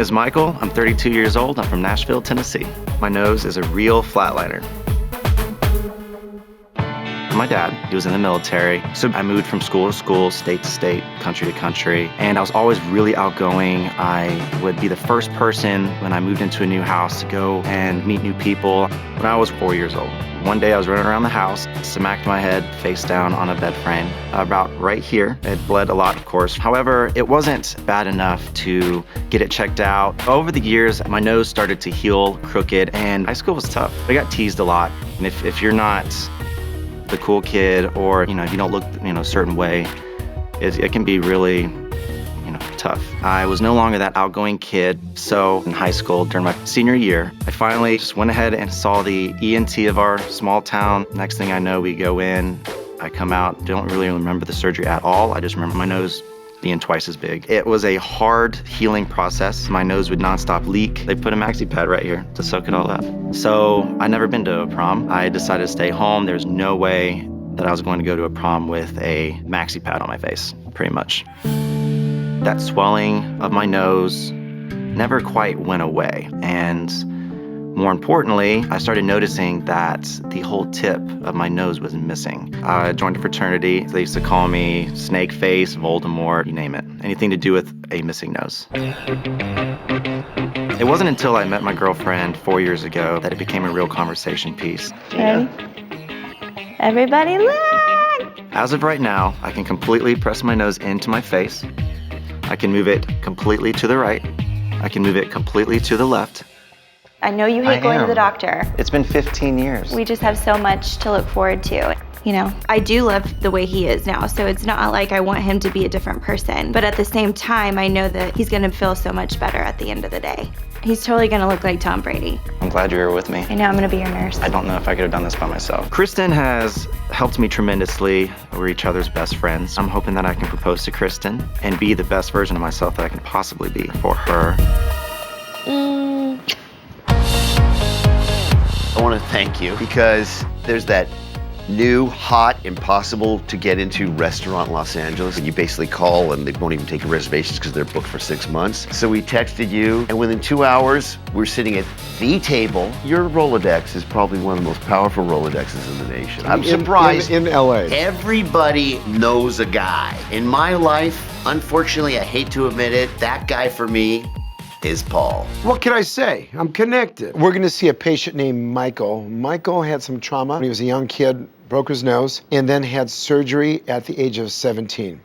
is Michael. I'm 32 years old. I'm from Nashville, Tennessee. My nose is a real flatliner. My dad, he was in the military, so I moved from school to school, state to state, country to country, and I was always really outgoing. I would be the first person when I moved into a new house to go and meet new people when I was 4 years old. One day I was running around the house, smacked my head face down on a bed frame, about right here. It bled a lot, of course. However, it wasn't bad enough to get it checked out. Over the years, my nose started to heal crooked, and high school was tough. I got teased a lot, and if you're not the cool kid, or if you don't look a certain way, it can be really tough. I was no longer that outgoing kid, so in high school during my senior year, I finally just went ahead and saw the ENT of our small town. Next thing I know, we go in, I come out, don't really remember the surgery at all. I just remember my nose being twice as big. It was a hard healing process. My nose would nonstop leak. They put a maxi pad right here to soak it all up. So I'd never been to a prom. I decided to stay home. There's no way that I was going to go to a prom with a maxi pad on my face, pretty much. That swelling of my nose never quite went away. And more importantly, I started noticing that the whole tip of my nose was missing. I joined a fraternity. They used to call me Snake Face, Voldemort, you name it. Anything to do with a missing nose. It wasn't until I met my girlfriend 4 years ago that it became a real conversation piece. Ready? Everybody look! As of right now, I can completely press my nose into my face. I can move it completely to the right. I can move it completely to the left. I know you hate going to the doctor. It's been 15 years. We just have so much to look forward to. I do love the way he is now, so it's not like I want him to be a different person. But at the same time, I know that he's gonna feel so much better at the end of the day. He's totally gonna look like Tom Brady. I'm glad you're here with me. I know, I'm gonna be your nurse. I don't know if I could have done this by myself. Kristen has helped me tremendously. We're each other's best friends. I'm hoping that I can propose to Kristen and be the best version of myself that I can possibly be for her. I want to thank you because there's that new, hot, impossible to get into restaurant in Los Angeles. And you basically call and they won't even take your reservations because they're booked for 6 months. So we texted you, and within 2 hours, we're sitting at the table. Your Rolodex is probably one of the most powerful Rolodexes in the nation. I'm surprised. In LA. Everybody knows a guy. In my life, unfortunately, I hate to admit it, that guy for me is Paul. What can I say? I'm connected. We're gonna see a patient named Michael. Michael had some trauma when he was a young kid, broke his nose, and then had surgery at the age of 17.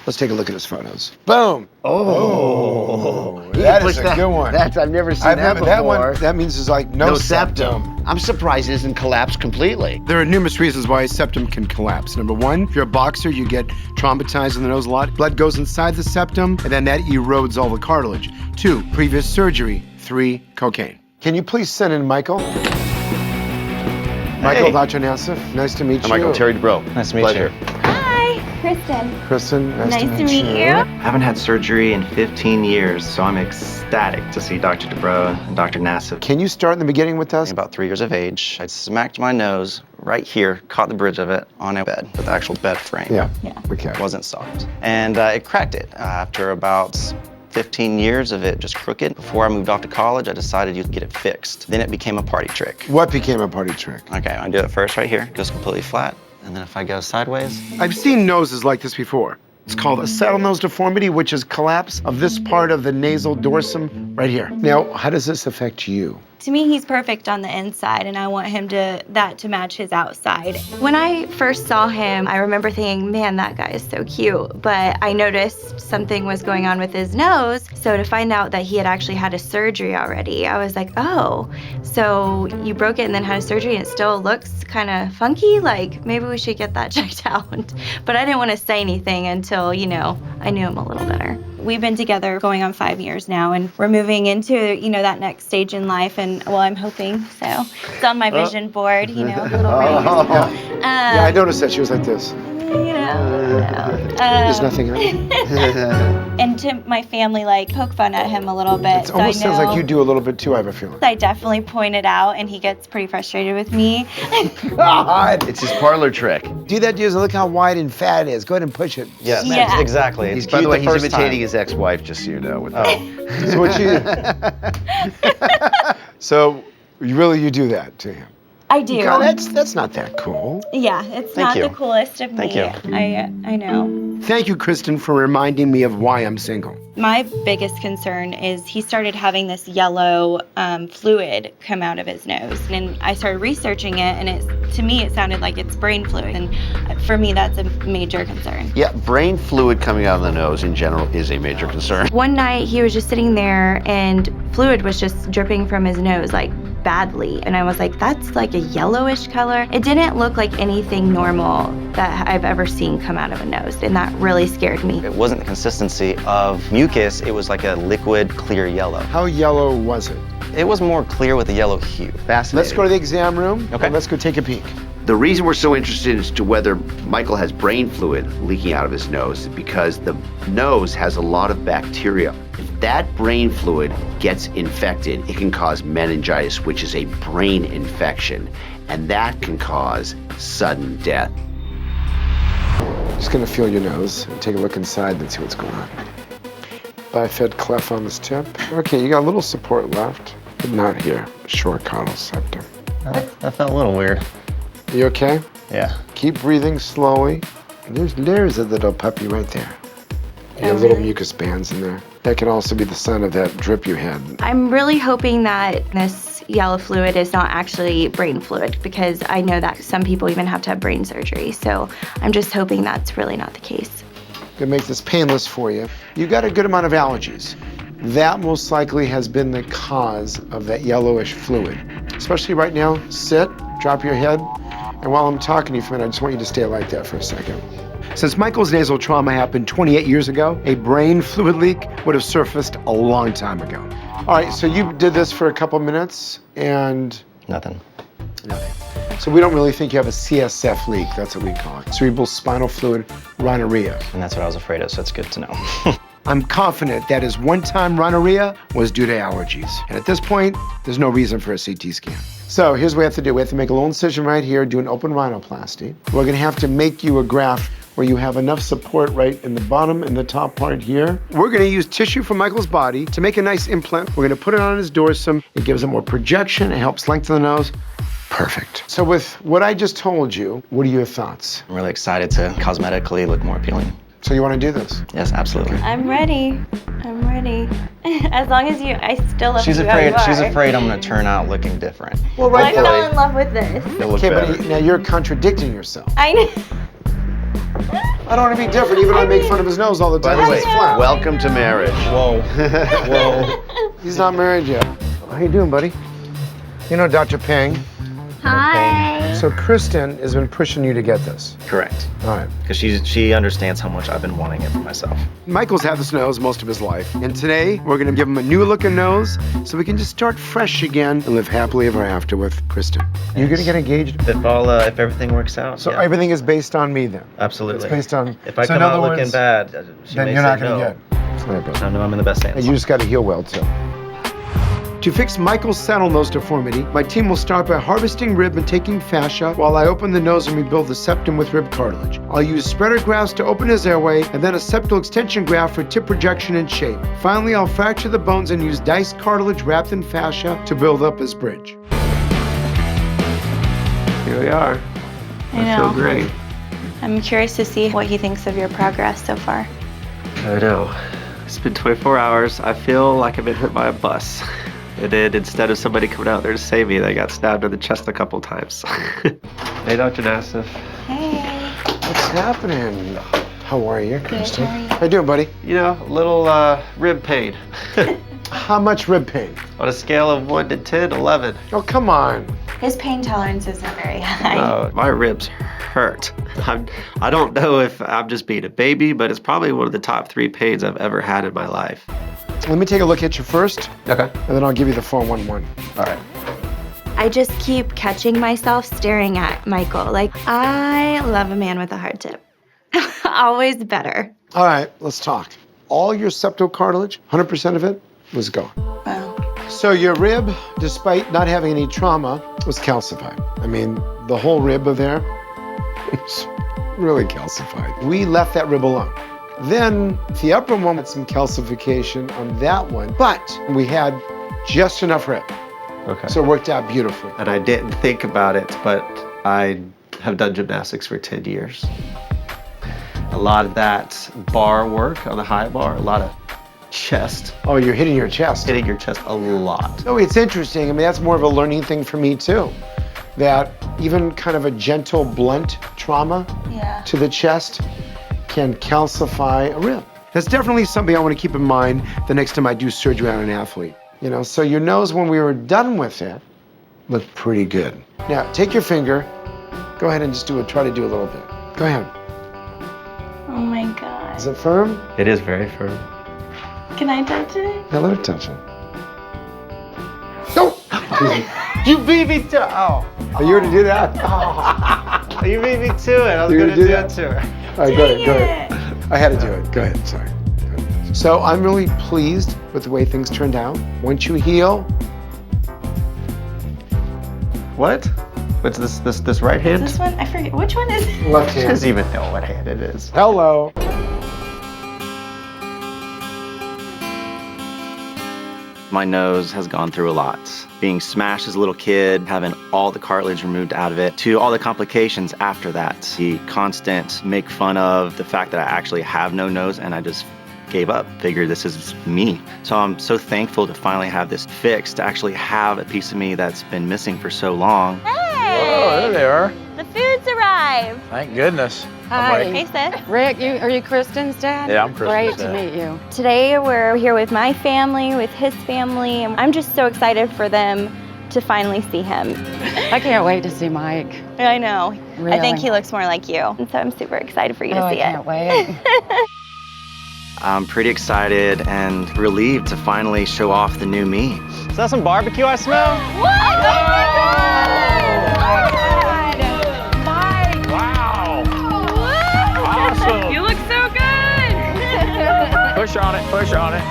Let's take a look at his photos. Boom! Oh, that is a good one. I've never seen that before. That one, that means there's like no septum. I'm surprised it doesn't collapse completely. There are numerous reasons why a septum can collapse. Number one, if you're a boxer, you get traumatized in the nose a lot. Blood goes inside the septum, and then that erodes all the cartilage. 2, previous surgery. 3, cocaine. Can you please send in Michael? Michael, Dr. Nassif, nice to meet you. Michael, Terry Dubrow. Nice to meet Pleasure. you. Hi, Kristen. Kristen, nice to meet you. I haven't had surgery in 15 years, so I'm ecstatic to see Dr. Dubrow and Dr. Nassif. Can you start in the beginning with us? About 3 years of age, I smacked my nose right here, caught the bridge of it on a bed, with the actual bed frame. Yeah. Okay. It wasn't soft. And it cracked it after about 15 years of it just crooked. Before I moved off to college, I decided you could get it fixed. Then it became a party trick. What became a party trick? Okay, I do it first right here, goes completely flat. And then if I go sideways. I've seen noses like this before. It's called a saddle nose deformity, which is collapse of this part of the nasal dorsum right here. Now, how does this affect you? To me, he's perfect on the inside, and I want him to match his outside. When I first saw him, I remember thinking, man, that guy is so cute. But I noticed something was going on with his nose. So to find out that he had actually had a surgery already, I was like, oh, so you broke it and then had a surgery and it still looks kind of funky? Like, maybe we should get that checked out. But I didn't want to say anything until, I knew him a little better. We've been together going on 5 years now, and we're moving into, that next stage in life, and well, I'm hoping so. It's on my vision board, little ring. Yeah, I noticed that she was like this. There's nothing on it. And to my family, like, poke fun at him a little bit. It almost sounds like you do a little bit too, I have a feeling. I definitely point it out, and he gets pretty frustrated with me. God! It's his parlor trick. Do that, dude. Look how wide and fat it is. Go ahead and push it. Yes, Yeah. exactly. It's By the cute way, he's first imitating time. his ex-wife, just so you know. With So what So you do that to him. I do. No, that's not that cool. Yeah, it's Thank not you. the coolest of Thank me. you. I know. Thank you, Kristen, for reminding me of why I'm single. My biggest concern is he started having this yellow fluid come out of his nose. And I started researching it, and to me, it sounded like it's brain fluid. And for me, that's a major concern. Yeah, brain fluid coming out of the nose in general is a major concern. One night, he was just sitting there, and fluid was just dripping from his nose, like, badly. And I was like, that's like a yellowish color. It didn't look like anything normal that I've ever seen come out of a nose, and that really scared me. It wasn't the consistency of mucus, it was like a liquid clear yellow. How yellow was it? It was more clear with a yellow hue. Fascinating. Let's go to the exam room. Okay. And let's go take a peek. The reason we're so interested as to whether Michael has brain fluid leaking out of his nose is because the nose has a lot of bacteria. If that brain fluid gets infected, it can cause meningitis, which is a brain infection, and that can cause sudden death. Just gonna feel your nose and take a look inside and see what's going on. Bifid cleft on this tip. Okay, you got a little support left, but not here. Short caudal septum. That felt a little weird. You okay? Yeah. Keep breathing slowly. And there's a little puppy right there. You have little mucus bands in there. That can also be the sign of that drip you had. I'm really hoping that this yellow fluid is not actually brain fluid, because I know that some people even have to have brain surgery. So I'm just hoping that's really not the case. Gonna make this painless for you. You got a good amount of allergies. That most likely has been the cause of that yellowish fluid. Especially right now, sit, drop your head, and while I'm talking to you for a minute, I just want you to stay like that for a second. Since Michael's nasal trauma happened 28 years ago, a brain fluid leak would have surfaced a long time ago. All right, so you did this for a couple minutes and Nothing. nothing. So we don't really think you have a CSF leak, that's what we call it. Cerebral spinal fluid rhinorrhea. And that's what I was afraid of, so it's good to know. I'm confident that his one-time rhinorrhea was due to allergies. And at this point, there's no reason for a CT scan. So here's what we have to do. We have to make a little incision right here, do an open rhinoplasty. We're gonna have to make you a graft where you have enough support right in the bottom and the top part here. We're gonna use tissue from Michael's body to make a nice implant. We're gonna put it on his dorsum. It gives him more projection. It helps lengthen the nose. Perfect. So with what I just told you, what are your thoughts? I'm really excited to cosmetically look more appealing. So you wanna do this? Yes, absolutely. I'm ready. I'm ready. As long as I still love She's you how you afraid. She's are. afraid I'm gonna turn out looking different. Well, Well, I right now. fell in love with this. It'll look Okay, better. but now you're contradicting yourself. I know. I don't want to be different, even though I make fun of his nose all the By time. the way, It's flat. welcome to marriage. Whoa. Whoa. He's not married yet. How you doing, buddy? You know Dr. Peng. Hi. So Kristen has been pushing you to get this. Correct. All right. Because she understands how much I've been wanting it for myself. Michael's had this nose most of his life, and today we're going to give him a new looking nose so we can just start fresh again and live happily ever after with Kristen. You're going to get engaged? If everything works out. So yeah. everything is based on me then? Absolutely. It's based on... If I so in come out other looking words, bad, she then may you're say not going no. to get. All right, brother. I know I'm in the best hands. And you just got to heal well too. To fix Michael's saddle nose deformity, my team will start by harvesting rib and taking fascia while I open the nose and rebuild the septum with rib cartilage. I'll use spreader grafts to open his airway and then a septal extension graft for tip projection and shape. Finally, I'll fracture the bones and use diced cartilage wrapped in fascia to build up his bridge. Here we are. I know. feel great. I'm curious to see what he thinks of your progress so far. I know. It's been 24 hours. I feel like I've been hit by a bus. And then instead of somebody coming out there to save me, they got stabbed in the chest a couple times. Hey, Dr. Nassif. Hey. What's happening? How are you, Kristen? how are you? How you doing, buddy? You know, a little rib pain. How much rib pain? On a scale of 1 to 10, 11. Oh, come on. His pain tolerance isn't very high. My ribs hurt. I don't know if I'm just being a baby, but it's probably one of the top 3 pains I've ever had in my life. Let me take a look at you first, Okay. and then I'll give you the 411. All right. I just keep catching myself staring at Michael. Like, I love a man with a hard tip. Always better. All right, let's talk. All your septal cartilage, 100% of it, was gone. Wow. So your rib, despite not having any trauma, was calcified. I mean, the whole rib of there was really calcified. We left that rib alone. Then the upper one had some calcification on that one, but we had just enough rib. Okay. So it worked out beautifully. And I didn't think about it, but I have done gymnastics for 10 years. A lot of that bar work on the high bar, a lot of chest, Oh, you're hitting your chest. hitting your chest a lot. No, it's interesting. I mean, that's more of a learning thing for me too. That even kind of a gentle, blunt trauma Yeah. to the chest can calcify a rib. That's definitely something I want to keep in mind the next time I do surgery on an athlete. You know, so your nose, when we were done with it, looked pretty good. Now, take your finger, go ahead and just try to do a little bit. Go ahead. Oh my God. Is it firm? It is very firm. Can I touch it? Yeah, let it touch it. No! You beat me to Are you going to do that? You beat me to it. I was You gonna gonna do do that? it to her. All right, go ahead, go ahead. I had to do it. Go ahead, sorry. Go ahead. So I'm really pleased with the way things turned out. Once you heal, What? What's this right hand? This one? I forget. Which one is it? left She hand. doesn't even know what hand it is. Hello. My nose has gone through a lot. Being smashed as a little kid, having all the cartilage removed out of it, to all the complications after that. The constant make fun of the fact that I actually have no nose, and I just gave up, figured this is me. So I'm so thankful to finally have this fixed, to actually have a piece of me that's been missing for so long. Oh, there they are. The food's arrived. Thank goodness. Hi. Hey, Seth. Rick, are you Kristen's dad? Yeah, I'm Kristen's Great to dad. meet you. Today we're here with my family, with his family. I'm just so excited for them to finally see him. I can't wait to see Mike. I know. I think Really? he looks more like you. And so I'm super excited for you to Oh, I see can't it. wait. I'm pretty excited and relieved to finally show off the new me. Is that some barbecue I smell? What? Oh my God! Wow. Awesome. You look so good. Push on it, push on it.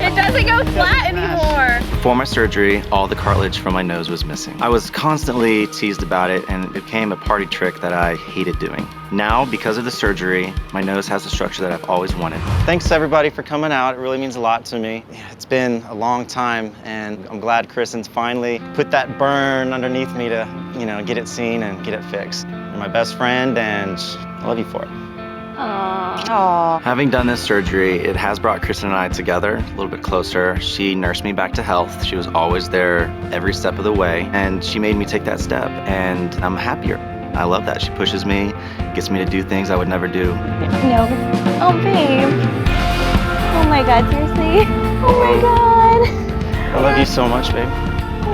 It doesn't go flat anymore. Before my surgery, all the cartilage from my nose was missing. I was constantly teased about it, and it became a party trick that I hated doing. Now, because of the surgery, my nose has the structure that I've always wanted. Thanks everybody for coming out. It really means a lot to me. Yeah, it's been a long time, and I'm glad Kristen's finally put that burn underneath me to, get it seen and get it fixed. You're my best friend, and I love you for it. Aw. Having done this surgery, it has brought Kristen and I together a little bit closer. She nursed me back to health. She was always there every step of the way, and she made me take that step, and I'm happier. I love that. She pushes me, gets me to do things I would never do. No. Oh, babe. Oh my God, seriously? Oh my God. I love you so much, babe.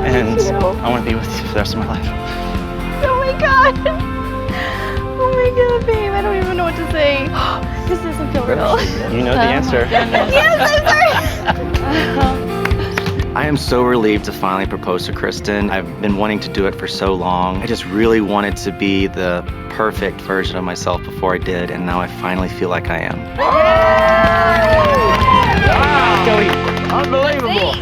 And too. I want to be with you for the rest of my life. Oh my God. Oh my God, babe. I don't even know what to say. This doesn't feel real. You know the answer. Yes, I'm sorry. I am so relieved to finally propose to Kristen. I've been wanting to do it for so long. I just really wanted to be the perfect version of myself before I did, and now I finally feel like I am. Wow. Unbelievable.